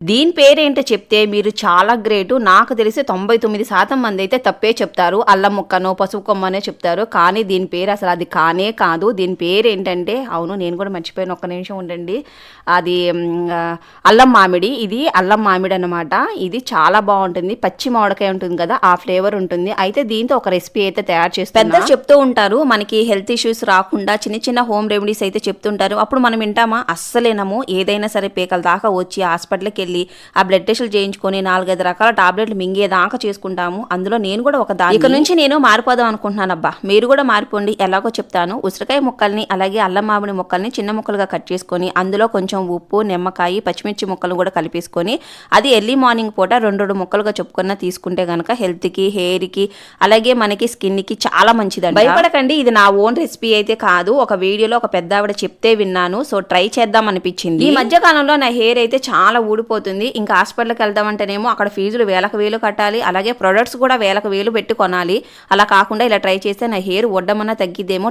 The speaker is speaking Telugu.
దీని పేరేంటో చెప్తే మీరు చాలా గ్రేటు. నాకు తెలిసి 99% మంది అయితే తప్పే చెప్తారు. అల్లం ముక్కనో, పసుపు కొమ్మనే చెప్తారు. కానీ దీని పేరు అసలు అది కానే కాదు. దీని పేరేంటంటే అవును నేను కూడా మర్చిపోయాను. ఒక్క నిమిషం ఉండండి. అది అల్లం మామిడి. ఇది అల్లం మామిడి అనమాట. ఇది చాలా బాగుంటుంది. పచ్చి మామిడికాయ ఉంటుంది కదా, ఆ ఫ్లేవర్ ఉంటుంది. అయితే దీంతో ఒక రెసిపీ అయితే తయారు చేస్తారు. పెద్దలు చెప్తూ ఉంటారు మనకి హెల్త్ ఇష్యూస్ రాకుండా చిన్న చిన్న హోమ్ రెమెడీస్ అయితే చెప్తుంటారు. అప్పుడు మనం వింటామా? అస్సలేనము. ఏదైనా సరే పేకల దాకా వచ్చి హాస్పిటల్కి ఆ బ్లడ్ టెస్టులు చేయించుకొని 4-5 రకాల టాబ్లెట్లు మింగేదాకా చేసుకుంటాము. అందులో నేను కూడా ఒక దాని. ఇక నుంచి నేను మారిపోదాం అనుకుంటున్నాను. అబ్బా మీరు కూడా మారిపోండి. ఎలాగో చెప్తాను. ఉసిరికాయ ముక్కల్ని అలాగే అల్లం మామిడి ముక్కల్ని చిన్న ముక్కలుగా కట్ చేసుకొని అందులో కొంచెం ఉప్పు, నిమ్మకాయ, పచ్చిమిర్చి ముక్కలు కూడా కలిపేసుకొని అది ఎర్లీ మార్నింగ్ పూట 2 ముక్కలుగా చెప్పుకున్న తీసుకుంటే గనక హెల్త్కి, హెయిర్కి అలాగే మనకి స్కిన్కి చాలా మంచిదండి. భయపడకండి. ఇది నా ఓన్ రెసిపీ అయితే కాదు. ఒక వీడియోలో ఒక పెద్ద ఆవిడ చెప్తే విన్నాను. సో ట్రై చేద్దాం అనిపించింది. ఈ మధ్య కాలంలో నా హెయిర్ అయితే చాలా ఊడిపోతుంది. ఇంకా హాస్పిటల్కి వెళ్దామంటేనేమో అక్కడ ఫీజులు 1000 కట్టాలి. అలాగే ప్రొడక్ట్స్ కూడా 1000 పెట్టి కొనాలి. అలా కాకుండా ఇలా ట్రై చేస్తే నా హెయిర్ ఒడ్డమన్నా తగ్గిద్దేమో.